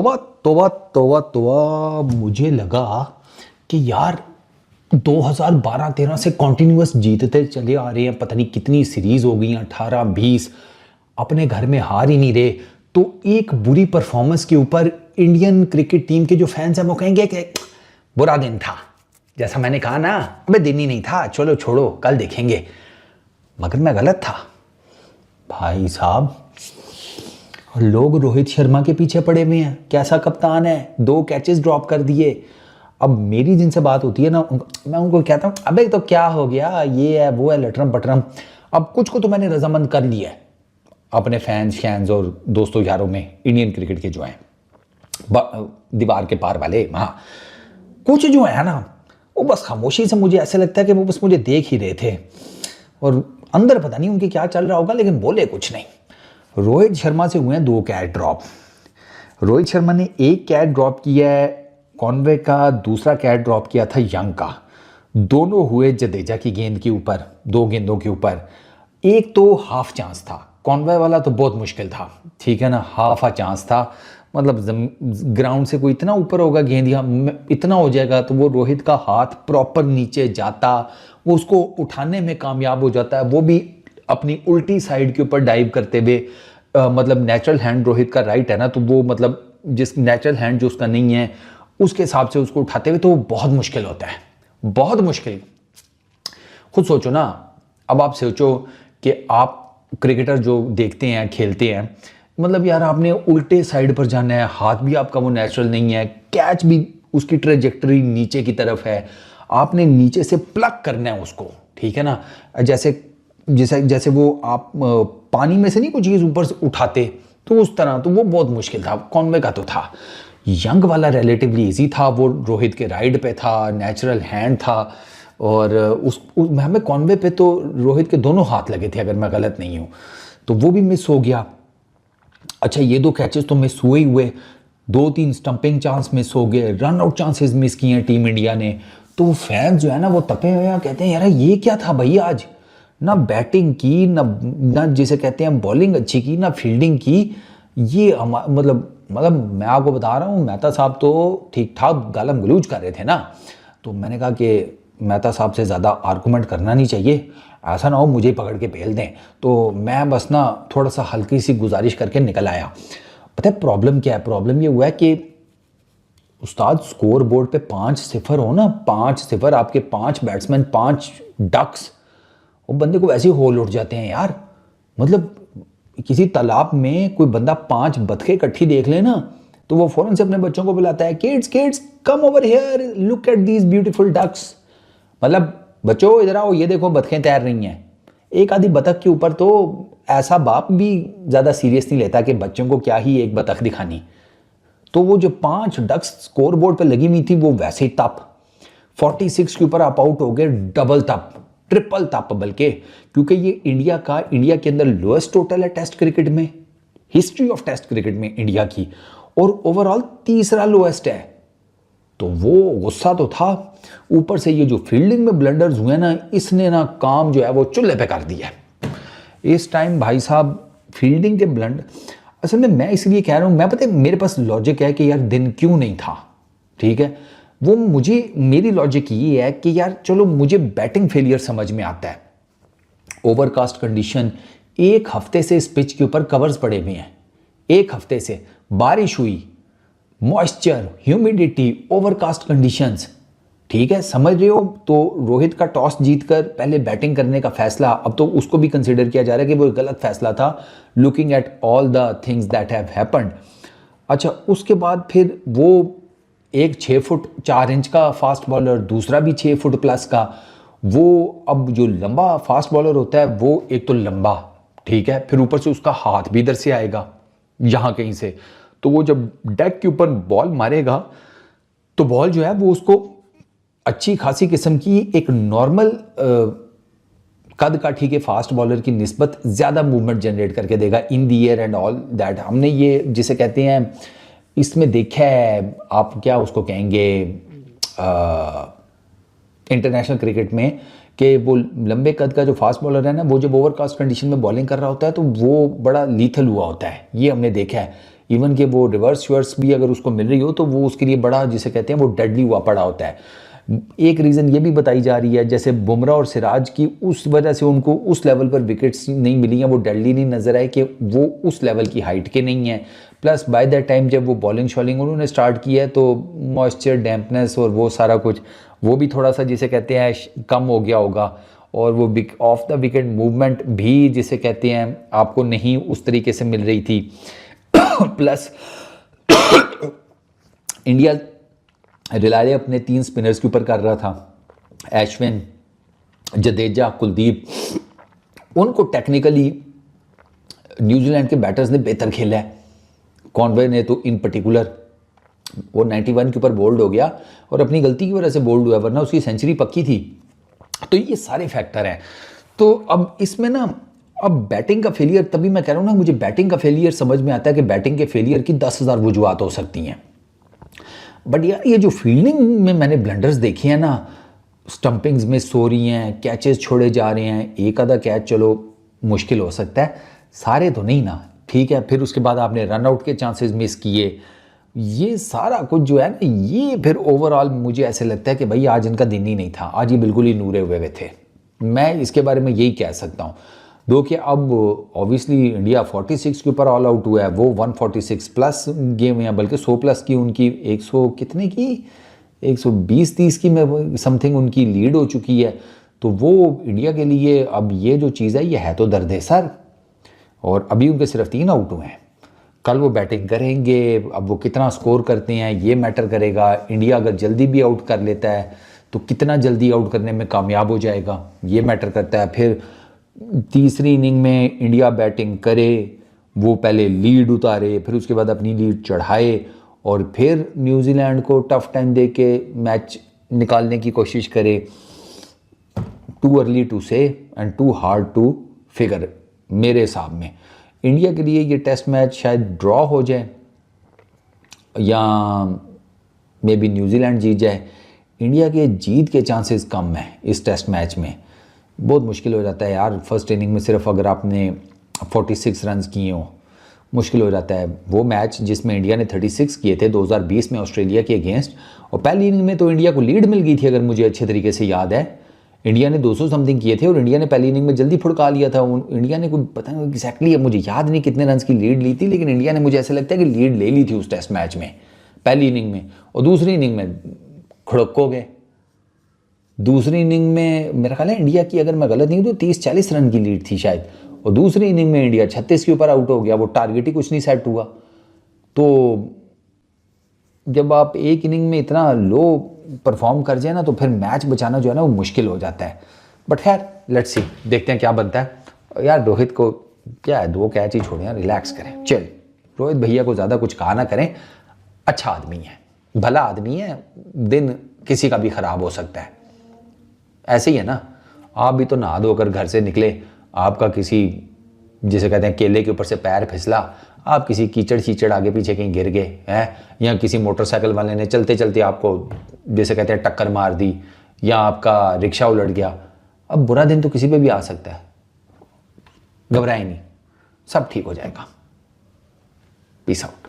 तोबा तोबा तोबा तोबा, मुझे लगा कि यार 2012-13 से कॉन्टिन्यूस जीतते चले आ रहे हैं, पता नहीं कितनी सीरीज हो गई, 18-20, अपने घर में हार ही नहीं रहे। तो एक बुरी परफॉर्मेंस के ऊपर इंडियन क्रिकेट टीम के जो फैंस हैं वो कहेंगे कि बुरा दिन था, जैसा मैंने कहा ना, अबे दिन ही नहीं था, चलो छोड़ो कल देखेंगे। मगर मैं गलत था भाई साहब। लोग रोहित शर्मा के पीछे पड़े हुए हैं, कैसा कप्तान है, 2 कैचेस ड्रॉप कर दिए। अब मेरी जिनसे बात होती है ना, मैं उनको कहता हूँ अबे तो क्या हो गया, ये है वो है, लटरम पटरम। अब कुछ को तो मैंने रजामंद कर लिया है अपने फैंस और दोस्तों यारों में, इंडियन क्रिकेट के जो हैं दीवार के पार वाले। हाँ, कुछ जो है ना वो बस खामोशी से, मुझे ऐसा लगता है कि वो बस मुझे देख ही रहे थे और अंदर पता नहीं उनके क्या चल रहा होगा, लेकिन बोले कुछ नहीं। रोहित शर्मा से हुए हैं 2 कैच ड्रॉप। रोहित शर्मा ने 1 कैच ड्रॉप किया है कॉनवे का, दूसरा कैच ड्रॉप किया था यंग का। दोनों हुए जडेजा की गेंद के ऊपर, 2 गेंदों के ऊपर। एक तो हाफ चांस था, कॉनवे वाला तो बहुत मुश्किल था, ठीक है ना, हाफ चांस था। मतलब ग्राउंड से कोई इतना ऊपर होगा गेंद, या इतना हो जाएगा तो वो रोहित का हाथ प्रॉपर नीचे जाता, वो उसको उठाने में कामयाब हो जाता है, वो भी अपनी उल्टी साइड के ऊपर डाइव करते हुए। मतलब नेचुरल हैंड रोहित का राइट है ना, तो वो मतलब जिस नेचुरल हैंड जो उसका नहीं है उसके हिसाब से उसको उठाते हुए, तो वो बहुत मुश्किल होता है, बहुत मुश्किल। खुद सोचो ना, अब आप सोचो कि आप क्रिकेटर जो देखते हैं खेलते हैं, मतलब यार आपने उल्टे साइड पर जाना है, हाथ भी आपका वो नेचुरल नहीं है, कैच भी उसकी ट्रेजेक्टरी नीचे की तरफ है, आपने नीचे से प्लग करना है उसको, ठीक है ना। जैसे जैसे जैसे वो आप पानी में से नहीं कोई चीज़ ऊपर से उठाते, तो उस तरह, तो वो बहुत मुश्किल था। कॉनवे का तो था, यंग वाला रिलेटिवली इजी था, वो रोहित के राइड पे था, नेचुरल हैंड था, और हमें कॉनवे पे तो रोहित के दोनों हाथ लगे थे अगर मैं गलत नहीं हूँ, तो वो भी मिस हो गया। अच्छा, ये 2 कैचेस तो मिस हुए ही हुए, 2-3 स्टंपिंग चांस मिस हो गए, रन आउट चांसेस मिस किए हैं टीम इंडिया ने। तो फैंस जो है ना वो तपे हुए हैं, कहते हैं यार ये क्या था भाई, आज ना बैटिंग की, ना जिसे कहते हैं बॉलिंग अच्छी की, ना फील्डिंग की। ये मतलब मैं आपको बता रहा हूँ, मेहता साहब तो ठीक ठाक गालम गलूज कर रहे थे ना। तो मैंने कहा कि मेहता साहब से ज़्यादा आर्गूमेंट करना नहीं चाहिए, ऐसा ना हो मुझे ही पकड़ के पेल दें। तो मैं बस ना थोड़ा सा हल्की सी गुजारिश करके निकल आया। पता है प्रॉब्लम क्या है? प्रॉब्लम ये हुआ है कि उस्ताद स्कोर बोर्ड पे 5-0 हो ना, 5-0, आपके 5 बैट्समैन, 5 डक्स, वो बंदे को वैसे ही होल उठ जाते हैं यार। मतलब किसी तालाब में कोई बंदा 5 बतखें इकट्ठी देख ले ना, तो वो फौरन से अपने बच्चों को बुलाता है, kids come over here, look at these beautiful ducks. मतलब बच्चों इधर आओ, ये देखो बतखें तैर रही हैं। एक आधी बतख के ऊपर तो ऐसा बाप भी ज़्यादा सीरियस नहीं लेता कि बच्चों को क्या ही एक बतख दिखानी। तो वो जो 5 डक्स स्कोर बोर्ड पर लगी हुई थी, वो वैसे ही तप 46 के ऊपर आप आउट हो गए, डबल तप, ट्रिपल तप बल्कि, क्योंकि ये इंडिया के अंदर लोएस्ट टोटल है टेस्ट क्रिकेट में, हिस्ट्री ऑफ टेस्ट क्रिकेट में इंडिया की, और ओवरऑल तीसरा लोएस्ट है। तो वो गुस्सा तो था, ऊपर से ये जो फील्डिंग में ब्लंडर्स हुए ना, इसने ना काम जो है वो चूल्हे पे कर दिया इस टाइम भाई साहब। फील्डिंग के ब्लंडर, असल में मैं इसलिए कह रहा हूँ, मैं पता है मेरे पास लॉजिक है कि यार दिन क्यों नहीं था, ठीक है। वो मेरी लॉजिक ये है कि यार चलो मुझे बैटिंग फेलियर समझ में आता है। ओवरकास्ट कंडीशन, 1 हफ्ते से इस पिच के ऊपर कवर्स पड़े हुए हैं, 1 हफ्ते से बारिश हुई, मॉइस्चर, ह्यूमिडिटी, ओवरकास्ट कंडीशंस, ठीक है, समझ रहे हो। तो रोहित का टॉस जीतकर पहले बैटिंग करने का फैसला, अब तो उसको भी कंसिडर किया जा रहा है कि वो गलत फैसला था, looking at all the things that have happened. अच्छा, उसके बाद फिर वो एक 6 फुट 4 इंच का फास्ट बॉलर, दूसरा भी 6 फुट प्लस का, वो अब जो लंबा फास्ट बॉलर होता है वो एक तो लंबा, ठीक है, फिर ऊपर से उसका हाथ भी इधर से आएगा यहाँ कहीं से, तो वो जब डेक के ऊपर बॉल मारेगा तो बॉल जो है वो उसको अच्छी खासी किस्म की एक नॉर्मल कद का, ठीक है, फास्ट बॉलर की निस्बत ज़्यादा मूवमेंट जनरेट करके देगा in the air and all that. हमने ये जिसे कहते हैं इसमें देखा है, आप क्या उसको कहेंगे इंटरनेशनल क्रिकेट में, कि वो लंबे कद का जो फास्ट बॉलर है ना, वो जब ओवरकास्ट कंडीशन में बॉलिंग कर रहा होता है तो वो बड़ा लीथल हुआ होता है, ये हमने देखा है। इवन कि वो रिवर्स श्वर्स भी अगर उसको मिल रही हो तो वो उसके लिए बड़ा, जिसे कहते हैं वो डेडली हुआ पड़ा होता है। एक रीज़न ये भी बताई जा रही है जैसे बुमराह और सिराज की उस वजह से उनको उस लेवल पर विकेट्स नहीं मिली हैं, वो डेडली नहीं नज़र आए कि वो उस लेवल की हाइट के नहीं हैं। प्लस बाय दैट टाइम जब वो बॉलिंग शॉलिंग उन्होंने स्टार्ट किया है तो मॉइस्चर, डैम्पनेस और वो सारा कुछ वो भी थोड़ा सा जिसे कहते हैं कम हो गया होगा, और वो ऑफ द विकेट मूवमेंट भी जिसे कहते हैं आपको नहीं उस तरीके से मिल रही थी। प्लस इंडिया रिलाय अपने 3 स्पिनर्स के ऊपर कर रहा था, अश्विन, जडेजा, कुलदीप। उनको टेक्निकली न्यूजीलैंड के बैटर्स ने बेहतर खेला है। कॉनवे ने तो इन पर्टिकुलर वो 91 के ऊपर बोल्ड हो गया और अपनी गलती की वजह से बोल्ड हुआ, वरना उसकी सेंचुरी पक्की थी। तो ये सारे फैक्टर हैं। तो अब इसमें ना अब बैटिंग का फेलियर, तभी मैं कह रहा हूँ ना मुझे बैटिंग का फेलियर समझ में आता है कि बैटिंग के फेलियर की 10,000 वजूहत हो सकती हैं, बट यार ये जो फील्डिंग में मैंने ब्लंडर्स देखे हैं ना, स्टंपिंग्स में सो रही हैं, कैचेस छोड़े जा रहे हैं, एक आधा कैच चलो मुश्किल हो सकता है, सारे तो नहीं ना, ठीक है। फिर उसके बाद आपने रन आउट के चांसेस मिस किए, ये सारा कुछ जो है ना, ये फिर ओवरऑल मुझे ऐसे लगता है कि भाई आज इनका दिन ही नहीं था, आज ये बिल्कुल ही नूरे हुए थे। मैं इसके बारे में यही कह सकता हूँ। दो कि अब ऑब्वियसली इंडिया 46 के ऊपर ऑल आउट हुआ है, वो 146 प्लस गेम है, बल्कि 100 प्लस की उनकी 100 कितने की 120-30 की में समथिंग उनकी लीड हो चुकी है। तो वो इंडिया के लिए अब ये जो चीज़ है ये है तो दर्द है सर, और अभी उनके सिर्फ 3 आउट हुए हैं। कल वो बैटिंग करेंगे, अब वो कितना स्कोर करते हैं ये मैटर करेगा। इंडिया अगर जल्दी भी आउट कर लेता है तो कितना जल्दी आउट करने में कामयाब हो जाएगा ये मैटर करता है। फिर तीसरी इनिंग में इंडिया बैटिंग करे, वो पहले लीड उतारे, फिर उसके बाद अपनी लीड चढ़ाए और फिर न्यूजीलैंड को टफ टाइम दे के मैच निकालने की कोशिश करे। Too early to say and too hard to figure मेरे हिसाब में। इंडिया के लिए ये टेस्ट मैच शायद ड्रॉ हो जाए या मे बी न्यूजीलैंड जीत जाए। इंडिया के जीत के चांसेस कम हैं इस टेस्ट मैच में, बहुत मुश्किल हो जाता है यार। फर्स्ट इनिंग में सिर्फ अगर आपने 46 रन्स किए हो, मुश्किल हो जाता है। वो मैच जिसमें इंडिया ने 36 किए थे 2020 में ऑस्ट्रेलिया के अगेंस्ट, और पहली इनिंग में तो इंडिया को लीड मिल गई थी, अगर मुझे अच्छे तरीके से याद है। इंडिया ने 200 समथिंग किए थे और इंडिया ने पहली इनिंग में जल्दी फुड़का लिया था। इंडिया ने कोई पता नहीं एक्जैक्टली, अब मुझे याद नहीं कितने रन की लीड ली थी, लेकिन इंडिया ने मुझे ऐसा लगता है कि लीड ले ली थी उस टेस्ट मैच में पहली इनिंग में। और दूसरी इनिंग में खुड़क हो गए। दूसरी इनिंग में मेरा ख्याल है इंडिया की, अगर मैं गलत नहीं हूँ तो 30-40 रन की लीड थी शायद, और दूसरी इनिंग में इंडिया 36 के ऊपर आउट हो गया। वो टारगेट ही कुछ नहीं सेट हुआ। तो जब आप एक इनिंग में इतना लो परफॉर्म कर जाए ना, तो फिर मैच बचाना जो है ना वो मुश्किल हो जाता है। बट खैर लेट्स सी, देखते हैं क्या बनता है। यार रोहित को क्या है, 2 कैच ही छोड़े यार, रिलैक्स करें। चल रोहित भैया को ज़्यादा कुछ कहा ना करें, अच्छा आदमी है, भला आदमी है, दिन किसी का भी ख़राब हो सकता है। ऐसे ही है ना, आप भी तो नहा धोकर घर से निकले, आपका किसी जिसे कहते हैं केले के ऊपर से पैर फिसला, आप किसी कीचड़ शीचड़ आगे पीछे कहीं गिर गए हैं, या किसी मोटरसाइकिल वाले ने चलते चलते आपको जैसे कहते हैं टक्कर मार दी, या आपका रिक्शा उलट गया। अब बुरा दिन तो किसी पे भी आ सकता है, घबराए नहीं, सब ठीक हो जाएगा। Peace out.